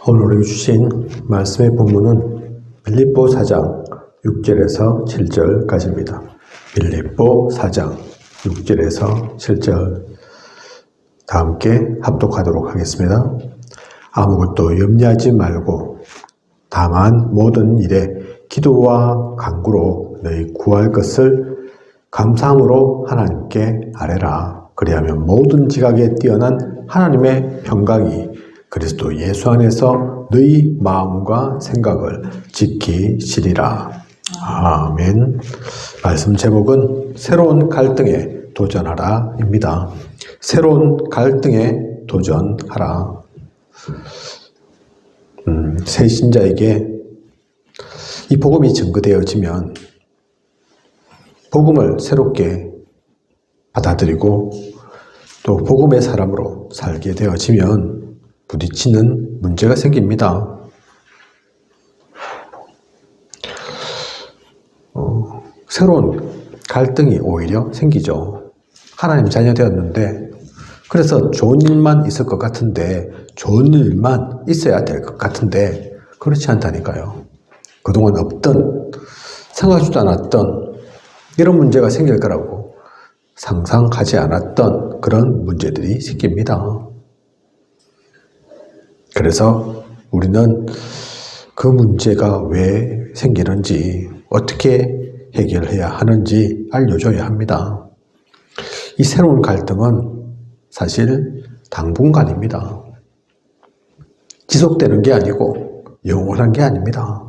오늘 우리 주신 말씀의 본문은 빌립보 4장 6절에서 7절까지입니다. 빌립보 4장 6절에서 7절 다 함께 합독하도록 하겠습니다. 아무것도 염려하지 말고 다만 모든 일에 기도와 간구로 너희 구할 것을 감사함으로 하나님께 아뢰라. 그리하면 모든 지각에 뛰어난 하나님의 평강이 그리스도 예수 안에서 너희 마음과 생각을 지키시리라. 아멘. 말씀 제목은 새로운 갈등에 도전하라 입니다. 새로운 갈등에 도전하라. 새 신자에게 이 복음이 증거되어지면 복음을 새롭게 받아들이고 또 복음의 사람으로 살게 되어지면 부딪히는 문제가 생깁니다. 새로운 갈등이 오히려 생기죠. 하나님 자녀 되었는데 그래서 좋은 일만 있을 것 같은데 좋은 일만 있어야 될 것 같은데 그렇지 않다니까요. 그동안 없던 생각지도 않았던 이런 문제가 생길 거라고 상상하지 않았던 그런 문제들이 생깁니다. 그래서 우리는 그 문제가 왜 생기는지 어떻게 해결해야 하는지 알려줘야 합니다. 이 새로운 갈등은 사실 당분간입니다. 지속되는 게 아니고 영원한 게 아닙니다.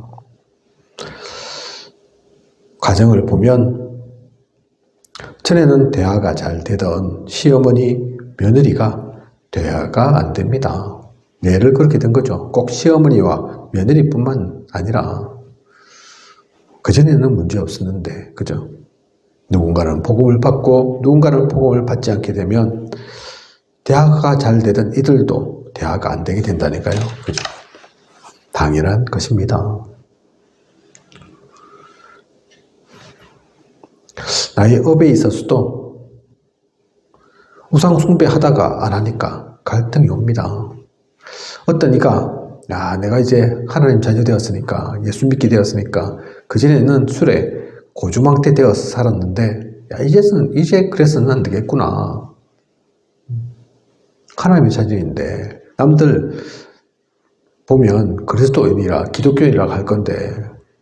과정을 보면 전에는 대화가 잘 되던 시어머니, 며느리가 대화가 안 됩니다. 예를 그렇게 된 거죠. 꼭 시어머니와 며느리뿐만 아니라 그전에는 문제 없었는데, 그죠? 누군가는 복음을 받고 누군가는 복음을 받지 않게 되면 대화가 잘 되던 이들도 대화가 안 되게 된다니까요. 그죠? 당연한 것입니다. 나의 업에 있어서도 우상 숭배하다가 안 하니까 갈등이 옵니다. 어떤 이가 내가 이제 하나님 자녀 되었으니까 예수 믿게 되었으니까 그전에는 술에 고주망태 되어서 살았는데 이제 그래서는 안 되겠구나. 하나님의 자녀인데 남들 보면 그리스도인이라 기독교인이라 할 건데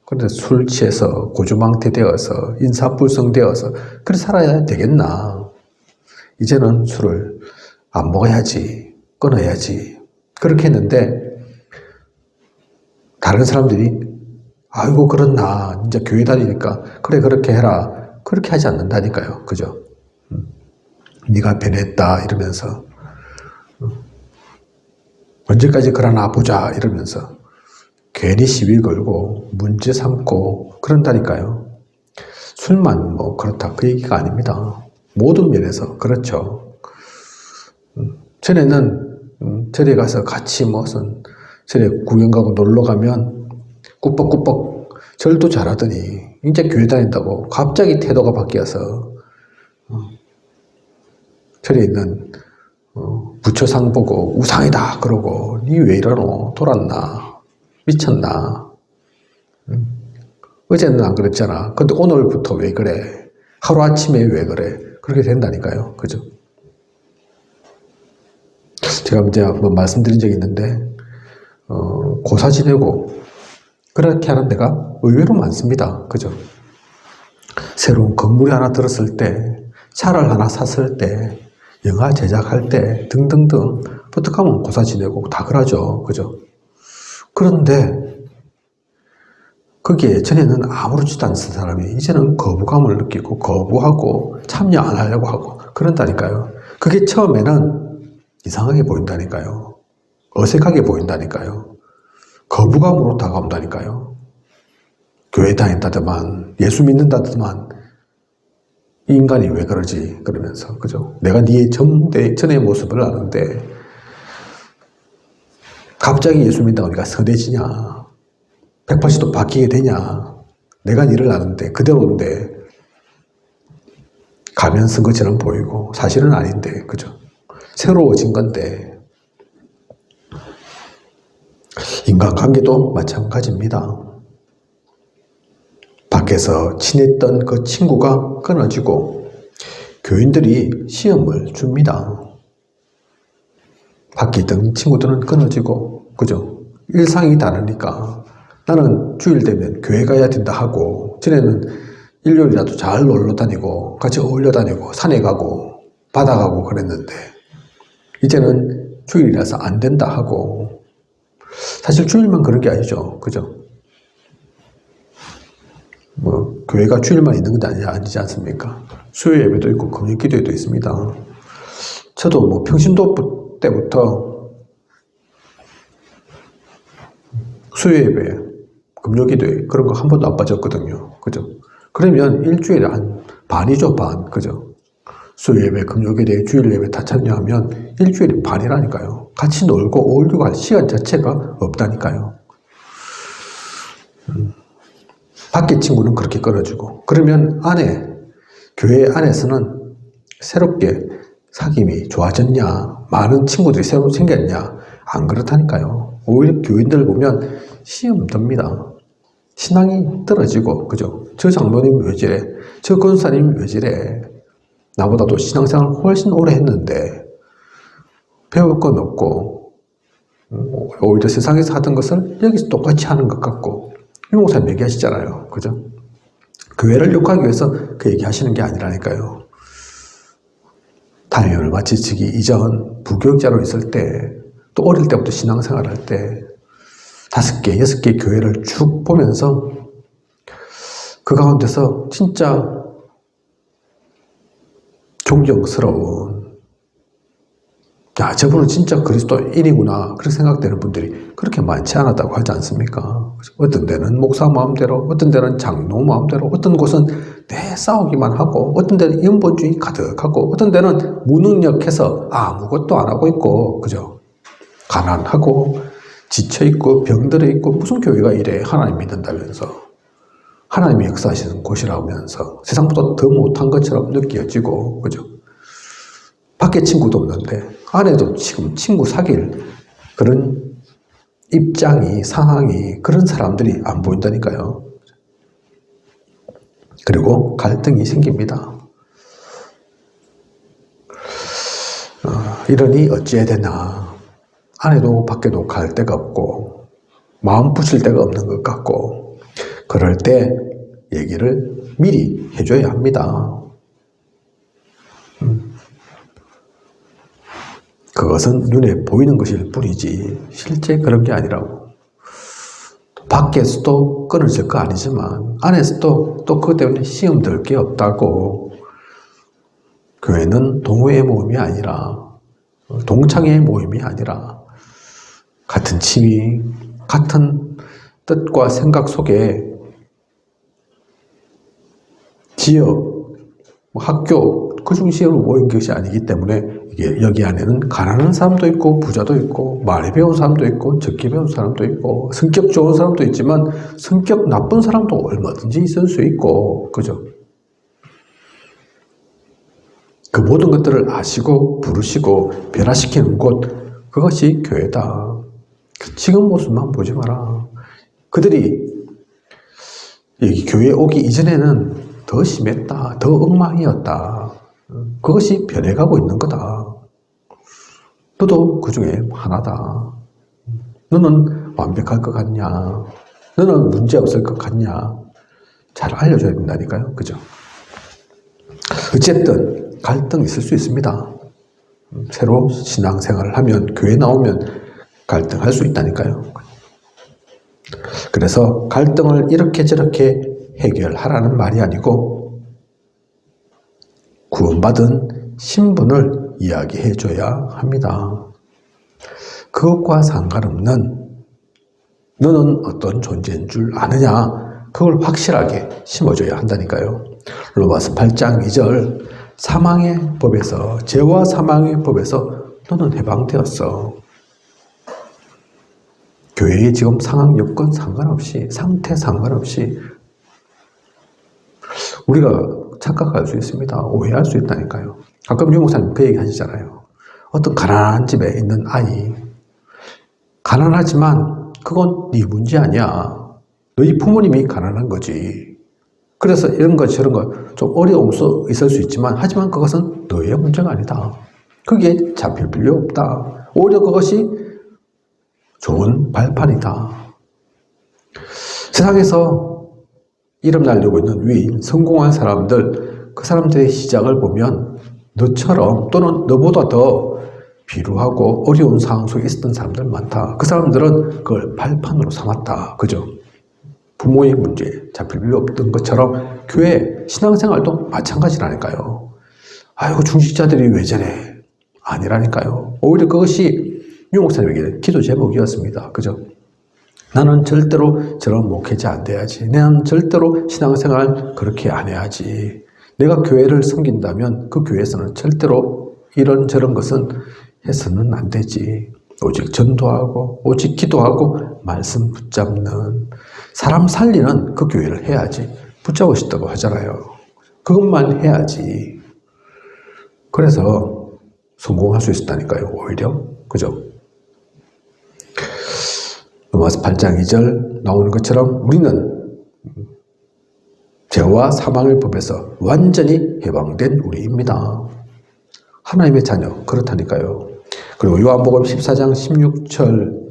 그런데 술 취해서 고주망태 되어서 인사불성 되어서 그래 살아야 되겠나. 이제는 술을 안 먹어야지, 끊어야지. 그렇게 했는데 다른 사람들이 아이고 그렇나 이제 교회 다니니까 그래 그렇게 해라 그렇게 하지 않는다니까요. 그죠? 네가 변했다 이러면서 언제까지 그러나 보자 이러면서 괜히 시비 걸고 문제 삼고 그런다니까요. 술만 뭐 그렇다 그 얘기가 아닙니다. 모든 면에서 그렇죠. 전에는 절에 가서 같이 무슨 절에 구경 가고 놀러 가면 꾸벅꾸벅 절도 잘하더니 이제 교회 다닌다고 갑자기 태도가 바뀌어서 절에 있는 부처상 보고 우상이다 그러고 니 왜 이러노 돌았나 미쳤나 어제는 안 그랬잖아 근데 오늘부터 왜 그래 하루아침에 왜 그래 그렇게 된다니까요. 그죠? 제가 이제 한번 말씀드린 적이 있는데 고사 지내고 그렇게 하는 데가 의외로 많습니다. 그죠? 새로운 건물이 하나 들었을 때 차를 하나 샀을 때 영화 제작할 때 등등등 부탁하면 고사 지내고 다 그러죠. 그죠? 그런데 거기에 전에는 아무렇지도 않은 사람이 이제는 거부감을 느끼고 거부하고 참여 안 하려고 하고 그런다니까요. 그게 처음에는 이상하게 보인다니까요. 어색하게 보인다니까요. 거부감으로 다가온다니까요. 교회 다닌다더만 예수 믿는다더만 이 인간이 왜 그러지 그러면서 그죠? 내가 네 전의 모습을 아는데 갑자기 예수 믿는다고 네가 선해지냐 180도 바뀌게 되냐 내가 니를 아는데 그대로인데 가면 쓴 것처럼 보이고 사실은 아닌데 그죠? 새로워진 건데 인간관계도 마찬가지입니다. 밖에서 친했던 그 친구가 끊어지고 교인들이 시험을 줍니다. 밖에 있던 친구들은 끊어지고, 그죠? 일상이 다르니까 나는 주일 되면 교회 가야 된다 하고, 전에는 일요일이라도 잘 놀러 다니고 같이 어울려 다니고 산에 가고 바다 가고 그랬는데 이제는 주일이라서 안 된다 하고, 사실 주일만 그런 게 아니죠. 그죠? 뭐 교회가 주일만 있는 건 아니지 않습니까? 수요 예배도 있고 금요 기도회도 있습니다. 저도 뭐 평신도 때부터 수요 예배, 금요 기도회 그런 거 한 번도 안 빠졌거든요. 그죠? 그러면 일주일에 한 반이죠, 반. 그죠? 수요 예배, 금요 기도회, 주일 예배 다 참여하면 일주일에 반이라니까요. 같이 놀고 어울리고 할 시간 자체가 없다니까요. 밖에 친구는 그렇게 끊어지고, 그러면 교회 안에서는 새롭게 사귐이 좋아졌냐, 많은 친구들이 새로 생겼냐, 안 그렇다니까요. 오히려 교인들 보면 시험 듭니다. 신앙이 떨어지고, 그죠? 저 장로님 왜 저래? 저 권사님 왜 저래? 나보다도 신앙생활 훨씬 오래 했는데 배울 건 없고, 오히려 세상에서 하던 것을 여기서 똑같이 하는 것 같고, 유 목사님 얘기하시잖아요. 그죠? 교회를 욕하기 위해서 그 얘기 하시는 게 아니라니까요. 단회를 마치기 이전 부교육자로 있을 때, 또 어릴 때부터 신앙생활 할 때 5개, 6개 교회를 쭉 보면서 그 가운데서 진짜 존경스러운, 야, 저분은 진짜 그리스도인이구나, 그렇게 생각되는 분들이 그렇게 많지 않았다고 하지 않습니까? 어떤 데는 목사 마음대로, 어떤 데는 장로 마음대로, 어떤 곳은 내 싸우기만 하고, 어떤 데는 연본주의 가득하고, 어떤 데는 무능력해서 아무것도 안 하고 있고, 그죠? 가난하고, 지쳐있고, 병들어 있고, 무슨 교회가 이래? 하나님 믿는다면서. 하나님이 역사하시는 곳이라면서 세상보다 더 못한 것처럼 느껴지고, 그죠? 밖에 친구도 없는데 안에도 지금 친구 사귈 그런 입장이, 상황이, 그런 사람들이 안 보인다니까요. 그리고 갈등이 생깁니다. 이러니 어찌해야 되나. 안에도 밖에도 갈 데가 없고 마음 붙일 데가 없는 것 같고, 그럴 때 얘기를 미리 해줘야 합니다. 그것은 눈에 보이는 것일 뿐이지 실제 그런 게 아니라고. 밖에서도 끊어질 거 아니지만 안에서도 또 그것 때문에 시험 들 게 없다고. 교회는 동호회 모임이 아니라, 동창회 모임이 아니라 같은 취미, 같은 뜻과 생각 속에 지역, 학교, 그 중심으로 모인 것이 아니기 때문에 이게 여기 안에는 가난한 사람도 있고 부자도 있고 많이 배운 사람도 있고 적게 배운 사람도 있고 성격 좋은 사람도 있지만 성격 나쁜 사람도 얼마든지 있을 수 있고, 그죠? 그 모든 것들을 아시고 부르시고 변화시키는 곳, 그것이 교회다. 지금 모습만 보지 마라. 그들이 여기 교회에 오기 이전에는 더 심했다, 더 엉망이었다. 그것이 변해가고 있는 거다. 너도 그 중에 하나다. 너는 완벽할 것 같냐? 너는 문제 없을 것 같냐? 잘 알려줘야 된다니까요. 그죠? 어쨌든 갈등이 있을 수 있습니다. 새로 신앙생활을 하면, 교회 나오면 갈등할 수 있다니까요. 그래서 갈등을 이렇게 저렇게 해결하라는 말이 아니고 구원받은 신분을 이야기해줘야 합니다. 그것과 상관없는 너는 어떤 존재인 줄 아느냐, 그걸 확실하게 심어줘야 한다니까요. 로마서 8장 2절, 사망의 법에서, 죄와 사망의 법에서 너는 해방되었어. 교회의 지금 상황 여건 상관없이, 상태 상관없이 우리가 착각할 수 있습니다. 오해할 수 있다니까요. 가끔 유 목사님 그 얘기 하시잖아요. 어떤 가난한 집에 있는 아이, 가난하지만 그건 네 문제 아니야. 너희 부모님이 가난한 거지. 그래서 이런 것 저런 것 좀 어려움이 있을 수 있지만 하지만 그것은 너의 문제가 아니다. 그게 잡힐 필요 없다. 오히려 그것이 좋은 발판이다. 세상에서 이름 날리고 있는 위인, 성공한 사람들, 그 사람들의 시작을 보면 너처럼 또는 너보다 더 비루하고 어려운 상황 속에 있었던 사람들 많다. 그 사람들은 그걸 발판으로 삼았다. 그죠? 부모의 문제 잡힐 필요 없던 것처럼 교회 신앙생활도 마찬가지라니까요. 아이고 중직자들이 왜 저래? 아니라니까요. 오히려 그것이 유 목사님에게 기도 제목이었습니다. 그죠? 나는 절대로 저런 목회자 안 돼야지. 나는 절대로 신앙생활 그렇게 안 해야지. 내가 교회를 섬긴다면 그 교회에서는 절대로 이런저런 것은 해서는 안 되지. 오직 전도하고 오직 기도하고 말씀 붙잡는 사람 살리는 그 교회를 해야지. 붙잡고 싶다고 하잖아요. 그것만 해야지. 그래서 성공할 수 있었다니까요. 오히려. 그죠? 로마서 8장 2절 나오는 것처럼 우리는 죄와 사망의 법에서 완전히 해방된 우리입니다. 하나님의 자녀 그렇다니까요. 그리고 요한복음 14장 16절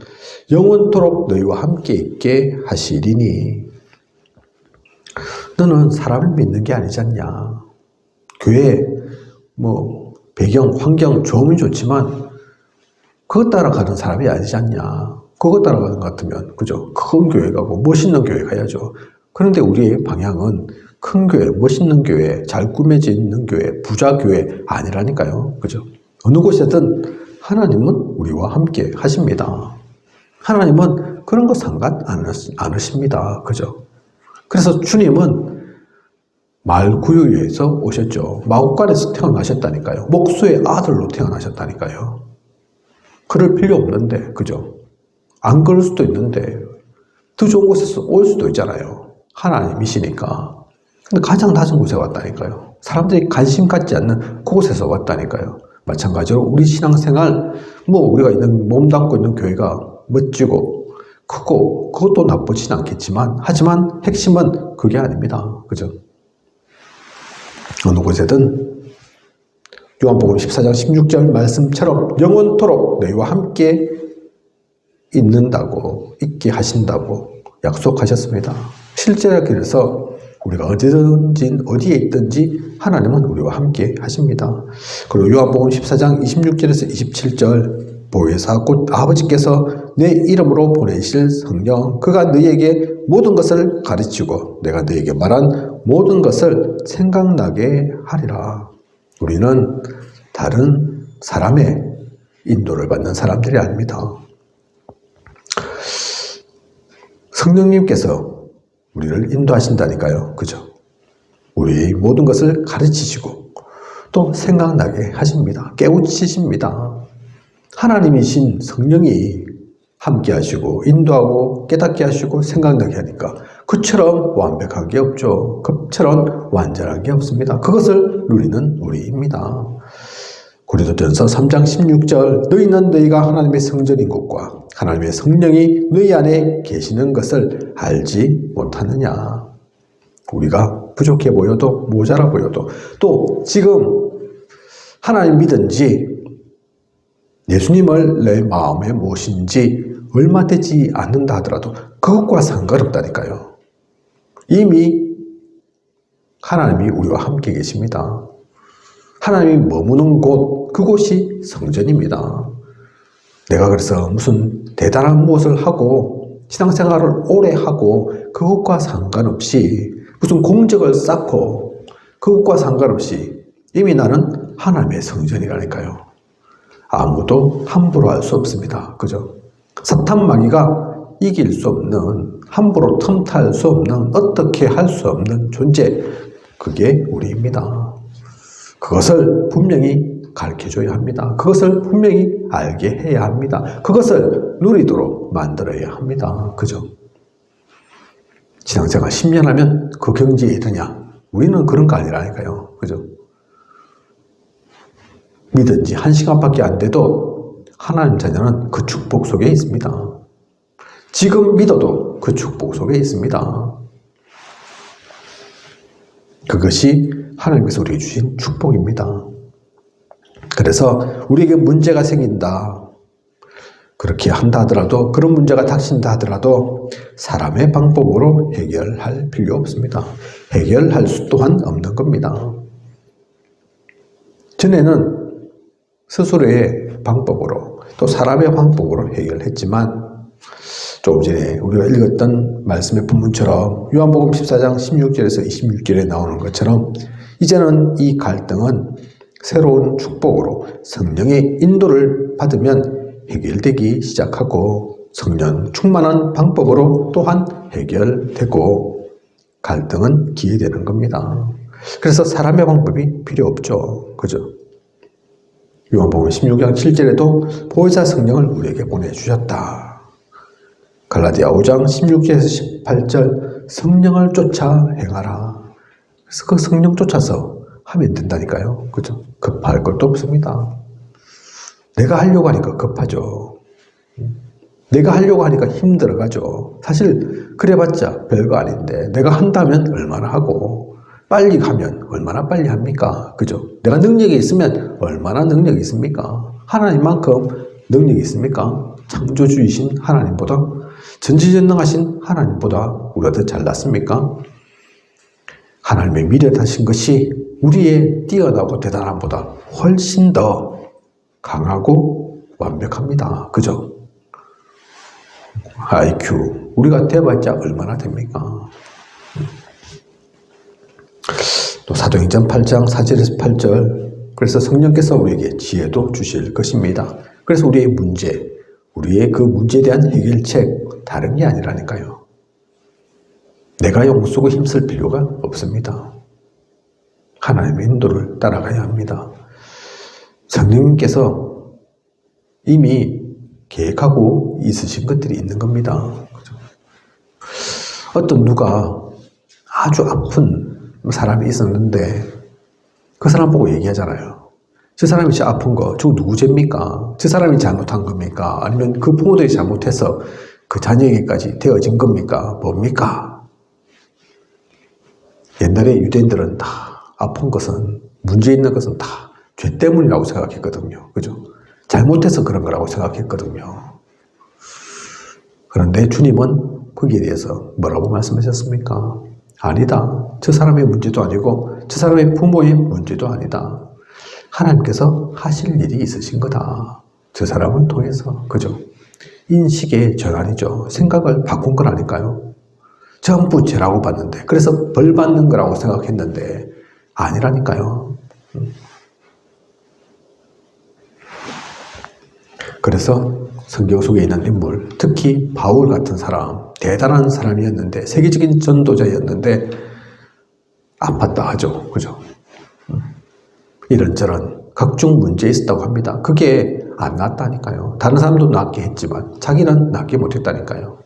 영원토록 너희와 함께 있게 하시리니 너는 사람을 믿는 게 아니지 않냐. 교회 배경 환경 좋으면 좋지만 그것 따라 가는 사람이 아니지 않냐. 그것 따라가는 것 같으면 그죠? 큰 교회 가고 멋있는 교회 가야죠. 그런데 우리의 방향은 큰 교회, 멋있는 교회, 잘 꾸며져 있는 교회, 부자 교회 아니라니까요. 그죠? 어느 곳에든 하나님은 우리와 함께 하십니다. 하나님은 그런 거 상관 않으십니다. 그죠? 그래서 주님은 말구유에서 오셨죠. 마구간에서 태어나셨다니까요. 목수의 아들로 태어나셨다니까요. 그럴 필요 없는데, 그죠? 안 그럴 수도 있는데, 더 좋은 곳에서 올 수도 있잖아요. 하나님이시니까. 근데 가장 낮은 곳에 왔다니까요. 사람들이 관심 갖지 않는 그곳에서 왔다니까요. 마찬가지로 우리 신앙생활, 우리가 몸담고 있는 교회가 멋지고 크고 그것도 나쁘진 않겠지만 하지만 핵심은 그게 아닙니다. 그죠? 어느 곳에든 요한복음 14장 16절 말씀처럼 영원토록 너희와 함께 있게 하신다고 약속하셨습니다. 실제로 그래서 우리가 어디에 있든지 하나님은 우리와 함께 하십니다. 그리고 요한복음 14장 26절에서 27절 보혜사 곧 아버지께서 내 이름으로 보내실 성령 그가 너희에게 모든 것을 가르치고 내가 너희에게 말한 모든 것을 생각나게 하리라. 우리는 다른 사람의 인도를 받는 사람들이 아닙니다. 성령님께서 우리를 인도하신다니까요. 그죠? 우리의 모든 것을 가르치시고 또 생각나게 하십니다. 깨우치십니다. 하나님이신 성령이 함께 하시고 인도하고 깨닫게 하시고 생각나게 하니까 그처럼 완벽한 게 없죠. 그처럼 완전한 게 없습니다. 그것을 누리는 우리입니다. 고린도전서 3장 16절 너희는 너희가 하나님의 성전인 것과 하나님의 성령이 너희 안에 계시는 것을 알지 못하느냐. 우리가 부족해 보여도 모자라 보여도 또 지금 하나님 믿은 지 예수님을 내 마음에 모신 지 얼마 되지 않는다 하더라도 그것과 상관없다니까요. 이미 하나님이 우리와 함께 계십니다. 하나님이 머무는 곳, 그곳이 성전입니다. 내가 그래서 무슨 대단한 무엇을 하고 신앙생활을 오래 하고 그것과 상관없이 무슨 공적을 쌓고 그것과 상관없이 이미 나는 하나님의 성전이라니까요. 아무도 함부로 할 수 없습니다. 그죠? 사탄 마귀가 이길 수 없는, 함부로 틈탈 수 없는, 어떻게 할 수 없는 존재, 그게 우리입니다. 그것을 분명히 가르쳐줘야 합니다. 그것을 분명히 알게 해야 합니다. 그것을 누리도록 만들어야 합니다. 그죠? 신앙생활 10년 하면 그 경지에 이르냐? 우리는 그런 거 아니라니까요. 그죠? 믿은 지 1시간밖에 안 돼도 하나님 자녀는 그 축복 속에 있습니다. 지금 믿어도 그 축복 속에 있습니다. 그것이 하나님께서 우리에게 주신 축복입니다. 그래서 우리에게 문제가 생긴다, 그렇게 한다 하더라도, 그런 문제가 닥친다 하더라도 사람의 방법으로 해결할 필요 없습니다. 해결할 수 또한 없는 겁니다. 전에는 스스로의 방법으로 또 사람의 방법으로 해결했지만, 조금 전에 우리가 읽었던 말씀의 본문처럼 요한복음 14장 16절에서 26절에 나오는 것처럼 이제는 이 갈등은 새로운 축복으로 성령의 인도를 받으면 해결되기 시작하고, 성령 충만한 방법으로 또한 해결되고, 갈등은 기회되는 겁니다. 그래서 사람의 방법이 필요 없죠. 그죠? 요한복음 16장 7절에도 보혜사 성령을 우리에게 보내주셨다. 갈라디아 5장 16절에서 18절 성령을 쫓아 행하라. 그래서 그 성령 쫓아서 하면 된다니까요. 그죠? 급할 것도 없습니다. 내가 하려고 하니까 급하죠. 내가 하려고 하니까 힘들어가죠. 사실 그래봤자 별거 아닌데 내가 한다면 얼마나 하고, 빨리 가면 얼마나 빨리 합니까? 그죠? 내가 능력이 있으면 얼마나 능력이 있습니까? 하나님만큼 능력이 있습니까? 창조주이신 하나님보다, 전지전능하신 하나님보다 우리가 더 잘났습니까? 하나님의 미련하신 것이 우리의 뛰어나고 대단함보다 훨씬 더 강하고 완벽합니다. 그죠? IQ 우리가 돼봤자 얼마나 됩니까? 또 사도행전 8장 4절에서 8절, 그래서 성령께서 우리에게 지혜도 주실 것입니다. 그래서 우리의 문제, 우리의 그 문제에 대한 해결책 다른 게 아니라니까요. 내가 용쓰고 힘쓸 필요가 없습니다. 하나님의 인도를 따라가야 합니다. 성령님께서 이미 계획하고 있으신 것들이 있는 겁니다. 어떤 누가 아주 아픈 사람이 있었는데 그 사람 보고 얘기하잖아요. 저 사람이 진짜 아픈 거, 저거 누구 죄입니까? 저 사람이 잘못한 겁니까? 아니면 그 부모들이 잘못해서 그 자녀에게까지 되어진 겁니까? 뭡니까? 옛날에 유대인들은 다 아픈 것은, 문제 있는 것은 다 죄 때문이라고 생각했거든요. 그죠? 잘못해서 그런 거라고 생각했거든요. 그런데 주님은 거기에 대해서 뭐라고 말씀하셨습니까? 아니다. 저 사람의 문제도 아니고 저 사람의 부모의 문제도 아니다. 하나님께서 하실 일이 있으신 거다. 저 사람을 통해서. 그죠? 인식의 전환이죠. 생각을 바꾼 건 아닐까요? 전부 죄라고 봤는데, 그래서 벌 받는 거라고 생각했는데 아니라니까요. 그래서 성경 속에 있는 인물, 특히 바울 같은 사람, 대단한 사람이었는데, 세계적인 전도자였는데 아팠다 하죠. 그죠? 이런저런 각종 문제 있었다고 합니다. 그게 안 낫다니까요. 다른 사람도 낫게 했지만 자기는 낫게 못했다니까요.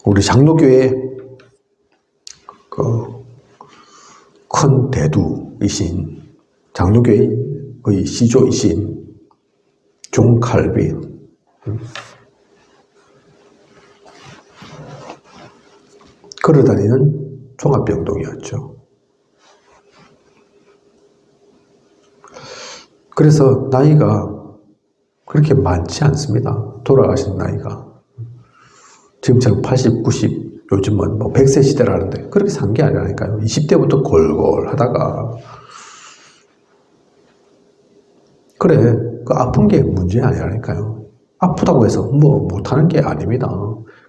우리 장로교회 큰 대두이신, 장로교회의 시조이신 존 칼빈, 걸어다니는 종합병동이었죠. 그래서 나이가 그렇게 많지 않습니다. 돌아가신 나이가. 지금처럼 80, 90, 요즘은 뭐 100세 시대라는데 그렇게 산 게 아니라니까요. 20대부터 골골 하다가. 그래, 그 아픈 게 문제 아니라니까요. 아프다고 해서 뭐 못하는 게 아닙니다.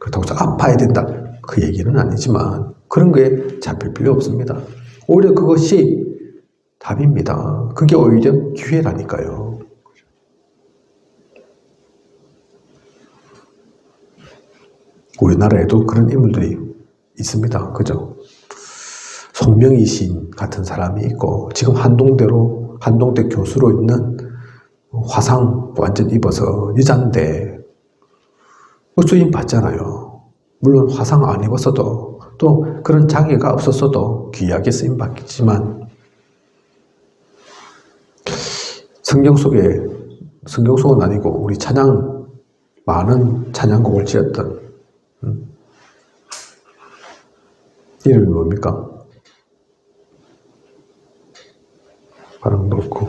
그렇다고 해서 아파야 된다, 그 얘기는 아니지만 그런 거에 잡힐 필요 없습니다. 오히려 그것이 답입니다. 그게 오히려 기회라니까요. 우리나라에도 그런 인물들이 있습니다. 그죠? 송명희 같은 사람이 있고, 지금 한동대 교수로 있는 화상 완전 입어서 여잔데 쓰임 받잖아요. 물론 화상 안 입었어도, 또 그런 장애가 없었어도 귀하게 쓰임 받겠지만, 성경 속은 아니고 우리 찬양 많은 찬양곡을 지었던 이름이 뭡니까? 바람 높고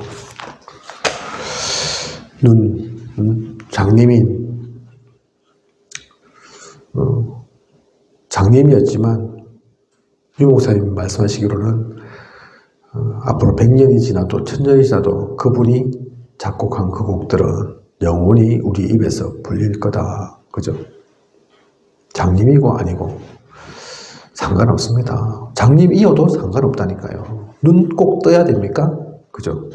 눈 장님인 장님이었지만 유 목사님 말씀하시기로는 앞으로 100년이 지나도 1000년이 지나도 그분이 작곡한 그 곡들은 영원히 우리 입에서 불릴 거다. 그죠? 장님이고 아니고 상관없습니다. 장님이어도 상관없다니까요. 눈 꼭 떠야 됩니까? 그죠?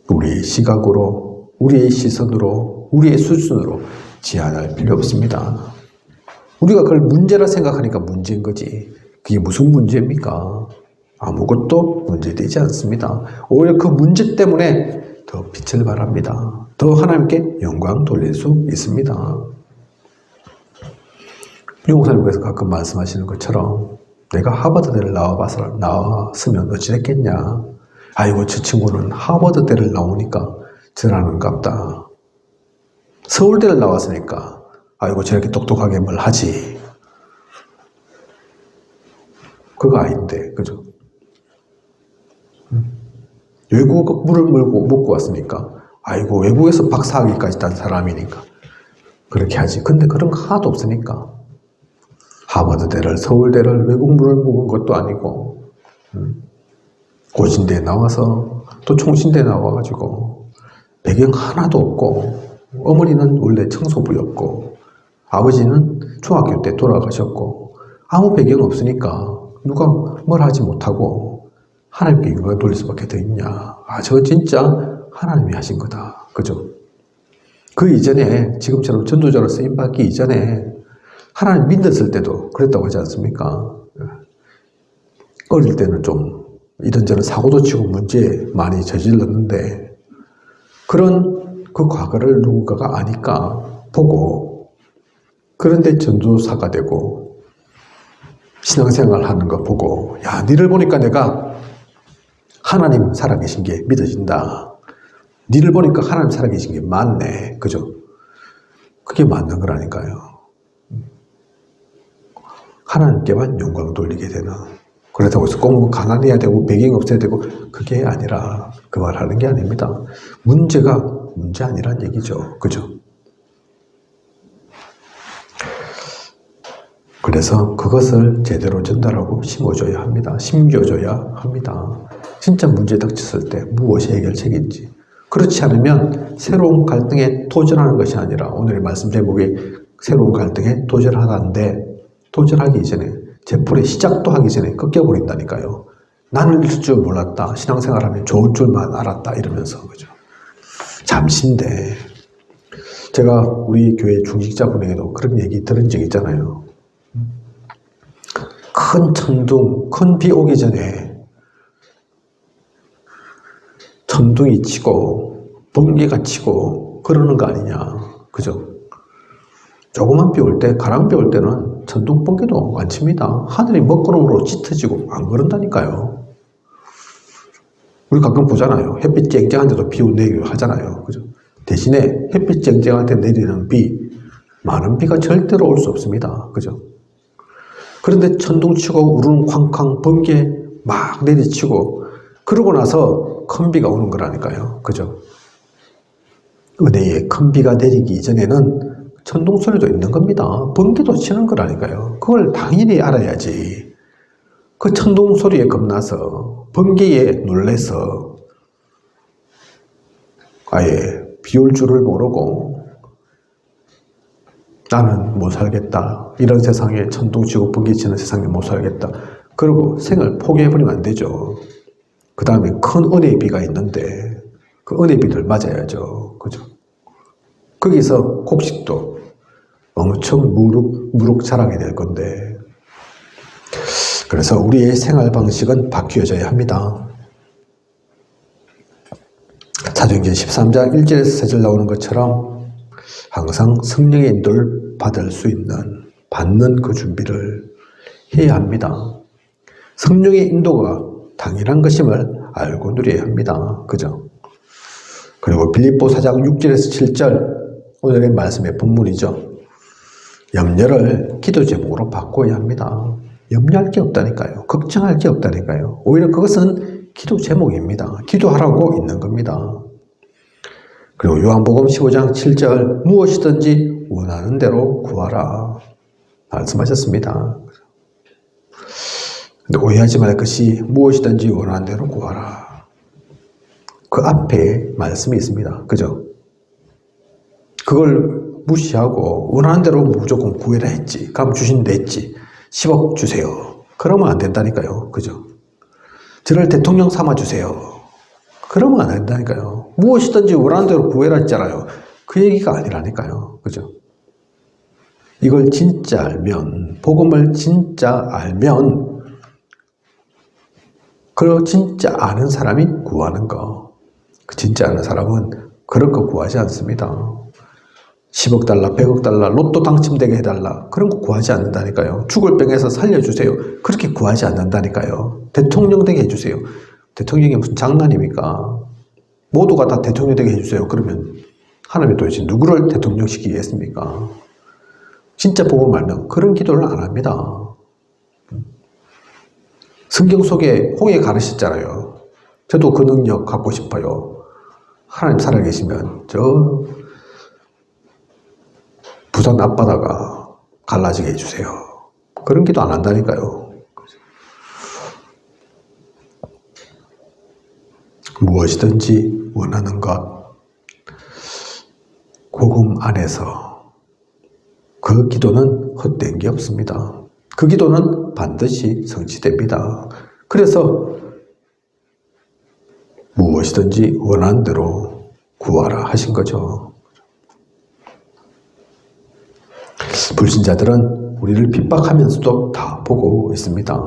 우리의 시각으로, 우리의 시선으로, 우리의 수준으로 제한할 필요 없습니다. 우리가 그걸 문제라 생각하니까 문제인 거지. 그게 무슨 문제입니까? 아무것도 문제되지 않습니다. 오히려 그 문제 때문에 더 빛을 발합니다. 더 하나님께 영광 돌릴 수 있습니다. 유 목사님께서 가끔 말씀하시는 것처럼 내가 하버드대를 나왔으면 어찌됐겠냐. 아이고 저 친구는 하버드대를 나오니까 저라는갑다. 서울대를 나왔으니까 아이고 저렇게 똑똑하게 뭘 하지. 그거 아닌데 그죠? 외국 물을 먹고 왔으니까 아이고 외국에서 박사학위까지 딴 사람이니까 그렇게 하지. 근데 그런 거 하나도 없으니까 하버드대를 서울대를 외국 물을 먹은 것도 아니고 고신대에 나와서 또 총신대에 나와가지고 배경 하나도 없고 어머니는 원래 청소부였고 아버지는 중학교 때 돌아가셨고 아무 배경 없으니까 누가 뭘 하지 못하고 하나님께 영광을 돌릴 수밖에 더 있냐. 아, 저거 진짜 하나님이 하신 거다. 그죠? 그 이전에 지금처럼 전도자로 쓰임받기 이전에 하나님 믿었을 때도 그랬다고 하지 않습니까? 어릴 때는 좀 이런저런 사고도 치고 문제 많이 저질렀는데 그런 그 과거를 누군가가 아니까 보고 그런데 전도사가 되고 신앙생활 하는 거 보고 야, 니를 보니까 내가 하나님 살아계신 게 믿어진다. 니를 보니까 하나님 살아계신 게 맞네. 그죠? 그게 맞는 거라니까요. 하나님께만 영광 돌리게 되는. 그렇다고 해서 꼭 가난해야 되고 배경 없어야 되고 그게 아니라 그 말 하는 게 아닙니다. 문제가 문제 아니란 얘기죠. 그죠? 그래서 그것을 제대로 전달하고 심어줘야 합니다. 심겨줘야 합니다. 진짜 문제 닥쳤을 때 무엇이 해결책인지. 그렇지 않으면 새로운 갈등에 도전하는 것이 아니라 오늘의 말씀 제목이 새로운 갈등에 도전하다인데 도전하기 이전에 제풀의 시작도 하기 전에 꺾여버린다니까요. 나는 이럴 줄 몰랐다. 신앙생활하면 좋을 줄만 알았다. 이러면서 그죠. 잠시인데 제가 우리 교회 중직자분에게도 그런 얘기 들은 적 있잖아요. 큰 천둥, 큰 비 오기 전에 천둥이 치고 번개가 치고 그러는 거 아니냐. 그죠? 조그만 비 올 때, 가랑비 올 때는 천둥 번개도 안 칩니다. 하늘이 먹구름으로 짙어지고 안 그런다니까요. 우리 가끔 보잖아요. 햇빛 쨍쨍한데도 비 내리기로 하잖아요. 그죠? 대신에 햇빛 쨍쨍할 때 내리는 비, 많은 비가 절대로 올 수 없습니다. 그죠? 그런데 천둥 치고 우르릉 쾅쾅 번개 막 내리치고 그러고 나서 큰 비가 오는 거라니까요. 그죠? 은혜의 큰 비가 내리기 이전에는 천둥 소리도 있는 겁니다. 번개도 치는 거라니까요. 그걸 당연히 알아야지. 그 천둥 소리에 겁나서 번개에 놀래서 아예 비 올 줄을 모르고 나는 못 살겠다. 이런 세상에 천둥 치고 번개 치는 세상에 못 살겠다. 그리고 생을 포기해버리면 안 되죠. 그 다음에 큰 은혜의 비가 있는데 그 은혜의 비를 맞아야죠. 그죠? 거기서 곡식도 엄청 무룩 자라게 될 건데 그래서 우리의 생활 방식은 바뀌어져야 합니다. 사도행전 13장 1절에서 4절 나오는 것처럼 항상 성령의 인도를 받을 수 있는 받는 그 준비를 해야 합니다. 성령의 인도가 당연한 것임을 알고 누려야 합니다. 그죠? 그리고 빌립보 4장 6절에서 7절 오늘의 말씀의 본문이죠. 염려를 기도 제목으로 바꿔야 합니다. 염려할 게 없다니까요. 걱정할 게 없다니까요. 오히려 그것은 기도 제목입니다. 기도하라고 있는 겁니다. 그리고 요한복음 15장 7절 무엇이든지 원하는 대로 구하라 말씀하셨습니다. 근데 오해하지 말 것이 무엇이든지 원하는 대로 구하라. 그 앞에 말씀이 있습니다. 그죠? 그걸 무시하고 원하는 대로 무조건 구해라 했지. 그럼 주신다 했지. 10억 주세요. 그러면 안 된다니까요. 그죠? 저를 대통령 삼아주세요. 그러면 안 된다니까요. 무엇이든지 원하는 대로 구해라 했잖아요. 그 얘기가 아니라니까요. 그죠? 이걸 진짜 알면, 복음을 진짜 알면, 그 진짜 아는 사람이 구하는 거. 그 진짜 아는 사람은 그런 거 구하지 않습니다. 10억 달러, 100억 달러, 로또 당첨되게 해달라. 그런 거 구하지 않는다니까요. 죽을 병에서 살려주세요. 그렇게 구하지 않는다니까요. 대통령 되게 해주세요. 대통령이 무슨 장난입니까? 모두가 다 대통령 되게 해주세요. 그러면 하나님이 도대체 누구를 대통령 시키겠습니까? 진짜 보고 말면 그런 기도를 안 합니다. 성경 속에 홍해 가르쳤잖아요. 저도 그 능력 갖고 싶어요. 하나님 살아계시면 저 부산 앞바다가 갈라지게 해주세요. 그런 기도 안 한다니까요. 무엇이든지 원하는 것, 복음 안에서 그 기도는 헛된 게 없습니다. 그 기도는 반드시 성취됩니다. 그래서 무엇이든지 원하는 대로 구하라 하신 거죠. 불신자들은 우리를 핍박하면서도 다 보고 있습니다.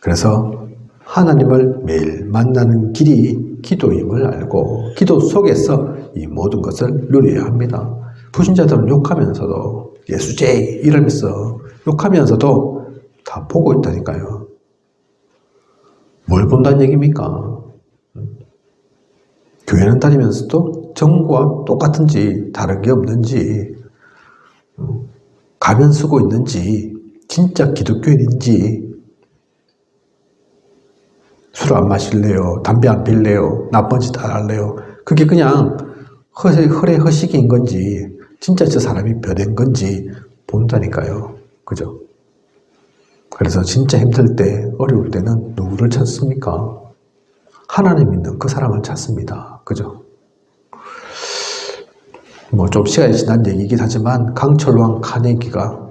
그래서 하나님을 매일 만나는 길이 기도임을 알고 기도 속에서 이 모든 것을 누려야 합니다. 불신자들은 욕하면서도 예수제 이러면서 욕하면서도 다 보고 있다니까요. 뭘 본다는 얘기입니까? 교회는 다니면서도 정부와 똑같은지 다른 게 없는지 가면 쓰고 있는지 진짜 기독교인인지 술 안 마실래요? 담배 안 필래요? 나쁜 짓 안 할래요? 그게 그냥 허례 허식인 건지 진짜 저 사람이 변한 건지 본다니까요. 그죠? 그래서 진짜 힘들 때 어려울 때는 누구를 찾습니까? 하나님 믿는 그 사람을 찾습니다. 그죠? 뭐 좀 시간이 지난 얘기이긴 하지만 강철왕 카네기가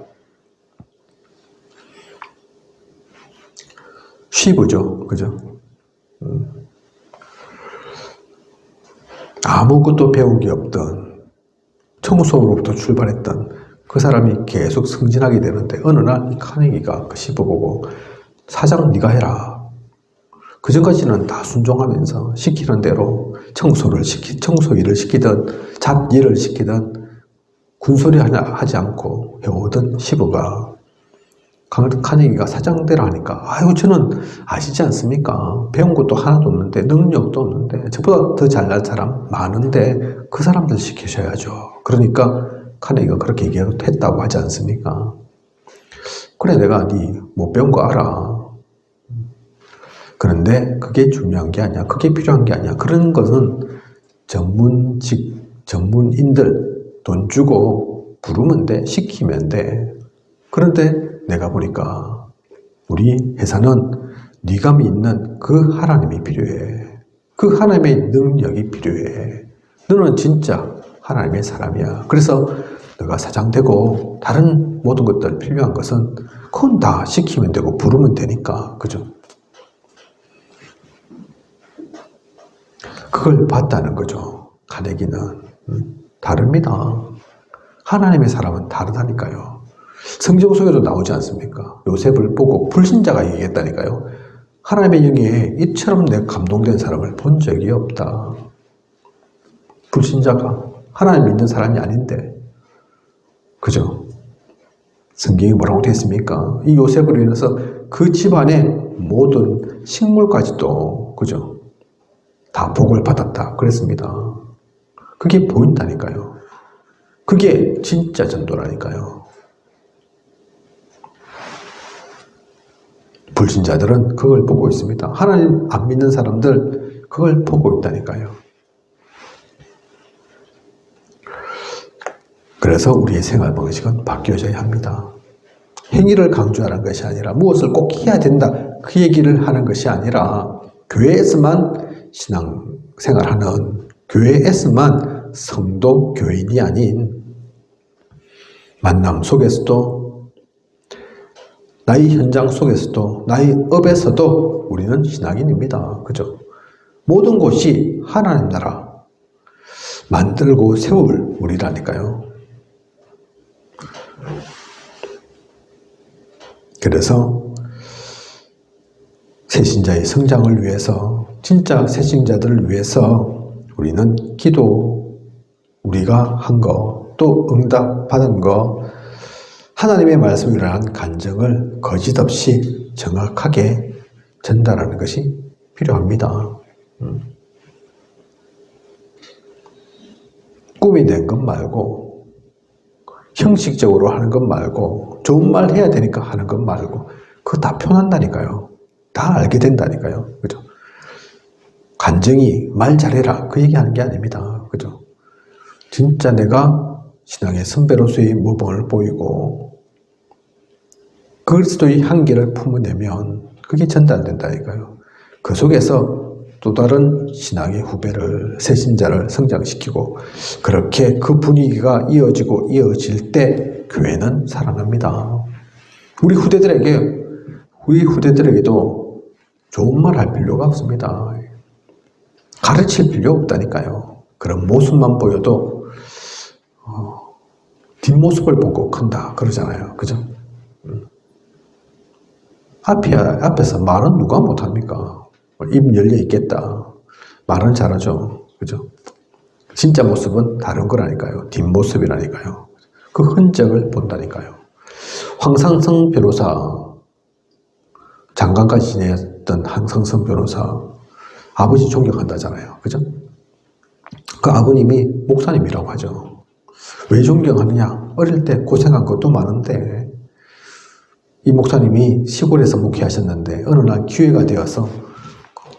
쉬브죠. 그죠? 아무것도 배운 게 없던 청소로부터 출발했던 그 사람이 계속 승진하게 되는데 어느 날 이 카네기가 그 쉬브 보고 사장 네가 해라. 그 전까지는 다 순종하면서 시키는 대로 청소 일을 시키든 잡일을 시키든 군소리 하지 않고 해오던 시브가 카네기가 사장대라 하니까 아유 저는 아시지 않습니까? 배운 것도 하나도 없는데 능력도 없는데 저보다 더 잘난 사람 많은데 그 사람들 시키셔야죠. 그러니까 카네기가 그렇게 얘기했다고 하지 않습니까? 그래 내가 네 못 배운 거 알아. 그런데 그게 중요한 게 아니야. 그게 필요한 게 아니야. 그런 것은 전문인들 돈 주고 부르면 돼. 시키면 돼. 그런데 내가 보니까 우리 회사는 네가 믿는 그 하나님이 필요해. 그 하나님의 능력이 필요해. 너는 진짜 하나님의 사람이야. 그래서 너가 사장 되고 다른 모든 것들 필요한 것은 그건 다 시키면 되고 부르면 되니까. 그죠? 그걸 봤다는 거죠. 카네기는. 다릅니다. 하나님의 사람은 다르다니까요. 성경 속에도 나오지 않습니까? 요셉을 보고 불신자가 얘기했다니까요. 하나님의 영에 이처럼 내가 감동된 사람을 본 적이 없다. 불신자가 하나님 믿는 사람이 아닌데. 그죠? 성경이 뭐라고 되어 있습니까? 이 요셉으로 인해서 그 집안의 모든 식물까지도 그죠? 다 복을 받았다. 그랬습니다. 그게 보인다니까요. 그게 진짜 전도라니까요. 불신자들은 그걸 보고 있습니다. 하나님 안 믿는 사람들 그걸 보고 있다니까요. 그래서 우리의 생활 방식은 바뀌어져야 합니다. 행위를 강조하는 것이 아니라 무엇을 꼭 해야 된다 그 얘기를 하는 것이 아니라 교회에서만 신앙생활하는 교회에서만 성도 교인이 아닌 만남 속에서도 나의 현장 속에서도 나의 업에서도 우리는 신앙인입니다. 그죠? 모든 곳이 하나님 나라 만들고 세울 우리라니까요. 그래서 새신자의 성장을 위해서 진짜 새신자들을 위해서 우리는 기도 우리가 한 거 또 응답 받은 거 하나님의 말씀을 위한 간증을 거짓 없이 정확하게 전달하는 것이 필요합니다. 꿈이 낸 것 말고 형식적으로 하는 것 말고 좋은 말 해야 되니까 하는 것 말고 그거 다 표현한다니까요. 다 알게 된다니까요. 그죠? 간증이 말 잘해라 그 얘기하는 게 아닙니다. 그죠? 진짜 내가 신앙의 선배로서의 모범을 보이고 그리스도의 한계를 품어내면 그게 전달된다니까요. 그 속에서 또 다른 신앙의 후배를 새신자를 성장시키고 그렇게 그 분위기가 이어지고 이어질 때 교회는 살아납니다. 우리 후대들에게도 좋은 말 할 필요가 없습니다. 가르칠 필요 없다니까요. 그런 모습만 보여도 뒷모습을 보고 큰다 그러잖아요. 그죠? 앞에서 말은 누가 못합니까? 입 열려 있겠다. 말은 잘하죠. 그죠? 진짜 모습은 다른 거라니까요. 뒷모습이라니까요. 그 흔적을 본다니까요. 황상성 변호사, 장관까지 지냈던 황상성 변호사, 아버지 존경한다잖아요. 그죠? 그 아버님이 목사님이라고 하죠. 왜 존경하느냐? 어릴 때 고생한 것도 많은데 이 목사님이 시골에서 목회하셨는데 어느 날 기회가 되어서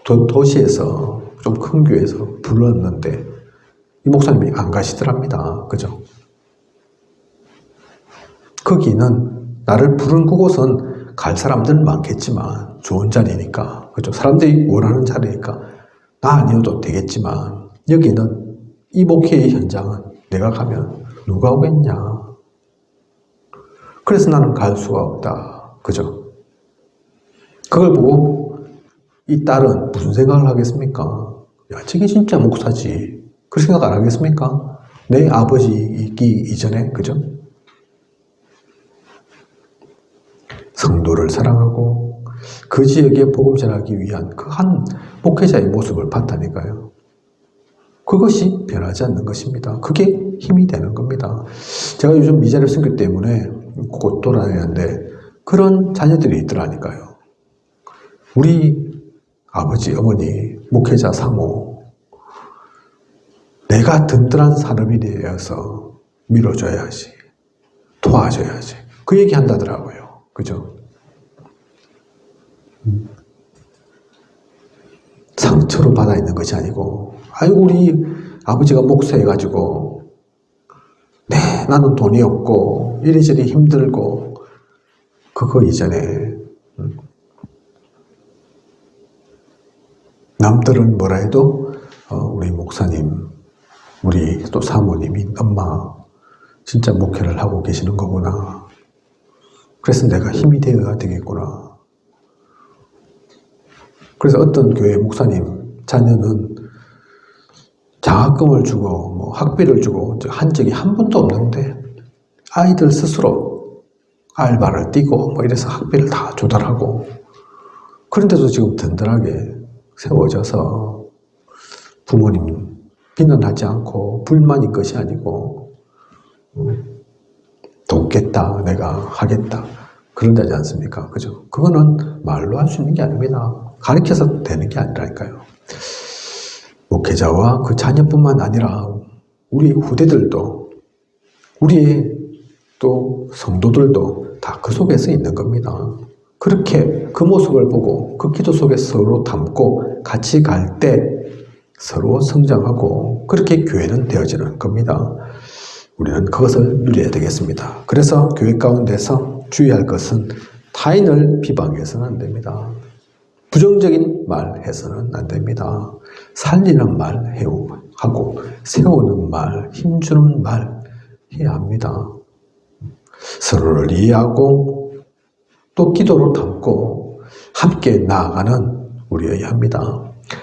도시에서 좀 큰 교회에서 불렀는데 이 목사님이 안 가시더랍니다. 그죠? 거기는 나를 부른 그곳은 갈 사람들 많겠지만 좋은 자리니까 그죠? 사람들이 원하는 자리니까 나 아니어도 되겠지만 여기는 이 목회의 현장은 내가 가면 누가 오겠냐? 그래서 나는 갈 수가 없다. 그죠? 그걸 보고 이 딸은 무슨 생각을 하겠습니까? 야, 저게 진짜 목사지. 그런 생각 안 하겠습니까? 내 아버지 있기 이전에, 그죠? 성도를 사랑하고 그 지역에 복음 전하기 위한 그 한 목회자의 모습을 봤다니까요. 그것이 변하지 않는 것입니다. 그게 힘이 되는 겁니다. 제가 요즘 미자립 선교 때문에 곳 돌아다니는데 그런 자녀들이 있더라니까요. 우리 아버지, 어머니, 목회자, 사모 내가 든든한 사람이 되어서 밀어줘야지, 도와줘야지 그 얘기 한다더라고요. 그죠? 상처로 받아 있는 것이 아니고 아이고 우리 아버지가 목사해가지고 네 나는 돈이 없고 이리저리 힘들고 그거 이전에 남들은 뭐라 해도 우리 목사님 우리 또 사모님이 엄마 진짜 목회를 하고 계시는 거구나. 그래서 내가 힘이 되어야 되겠구나. 그래서 어떤 교회 목사님 자녀는 장학금을 주고 뭐 학비를 주고 한 적이 한 번도 없는데 아이들 스스로 알바를 뛰고 뭐 이래서 학비를 다 조달하고 그런데도 지금 든든하게 세워져서 부모님 비난하지 않고 불만인 것이 아니고 돕겠다 내가 하겠다 그런다지 않습니까? 그죠? 그거는 말로 할 수 있는 게 아닙니다. 가르쳐서 되는 게 아니라니까요. 목회자와 그 자녀뿐만 아니라 우리 후대들도 우리의 또 성도들도 다 그 속에서 있는 겁니다. 그렇게 그 모습을 보고 그 기도 속에 서로 담고 같이 갈 때 서로 성장하고 그렇게 교회는 되어지는 겁니다. 우리는 그것을 누려야 되겠습니다. 그래서 교회 가운데서 주의할 것은 타인을 비방해서는 안 됩니다. 부정적인 말 해서는 안 됩니다. 살리는 말 하고 세우는 말, 힘주는 말 해야 합니다. 서로를 이해하고 또 기도로 담고 함께 나아가는 우리여야 합니다.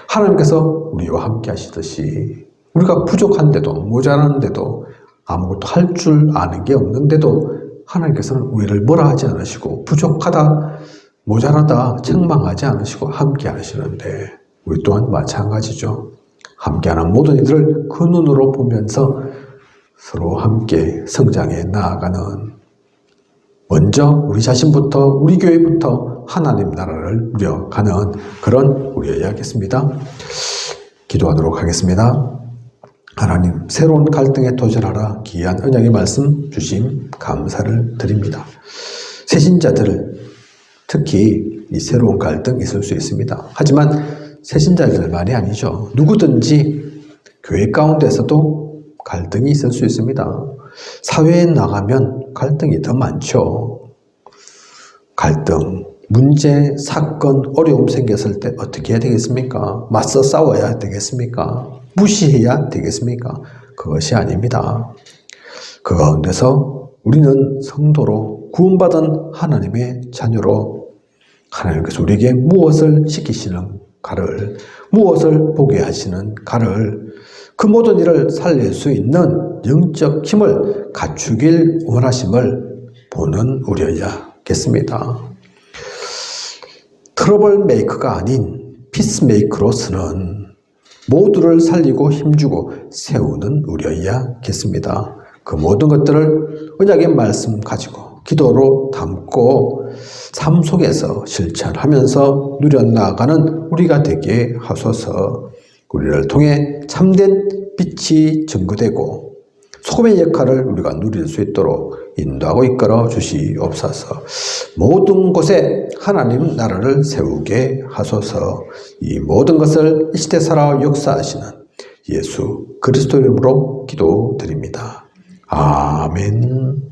하나님께서 우리와 함께 하시듯이 우리가 부족한데도 모자란데도 아무것도 할 줄 아는 게 없는데도 하나님께서는 우리를 뭐라 하지 않으시고 부족하다, 모자라다 책망하지 않으시고 함께 하시는데 우리 또한 마찬가지죠. 함께하는 모든 이들을 그 눈으로 보면서 서로 함께 성장해 나아가는 먼저 우리 자신부터 우리 교회부터 하나님 나라를 누려가는 그런 우리여야겠습니다. 기도하도록 하겠습니다. 하나님, 새로운 갈등에 도전하라 귀한 언약의 말씀 주심 감사를 드립니다. 새신자들 특히 이 새로운 갈등 있을 수 있습니다. 하지만 새신자들만이 아니죠. 누구든지 교회 가운데서도 갈등이 있을 수 있습니다. 사회에 나가면 갈등이 더 많죠. 갈등, 문제, 사건, 어려움 생겼을 때 어떻게 해야 되겠습니까? 맞서 싸워야 되겠습니까? 무시해야 되겠습니까? 그것이 아닙니다. 그 가운데서 우리는 성도로 구원받은 하나님의 자녀로 하나님께서 우리에게 무엇을 시키시는 가를, 무엇을 보게 하시는 가를, 그 모든 일을 살릴 수 있는 영적 힘을 갖추길 원하심을 보는 우리여야겠습니다. 트러블 메이커가 아닌 피스메이커로서는 모두를 살리고 힘주고 세우는 우리여야겠습니다. 그 모든 것들을 언약의 말씀 가지고 기도로 담고 삶 속에서 실천하면서 누려나가는 우리가 되게 하소서. 우리를 통해 참된 빛이 증거되고 소금의 역할을 우리가 누릴 수 있도록 인도하고 이끌어 주시옵소서. 모든 곳에 하나님 나라를 세우게 하소서. 이 모든 것을 이 시대 살아 역사하시는 예수 그리스도 이름으로 기도드립니다. 아멘.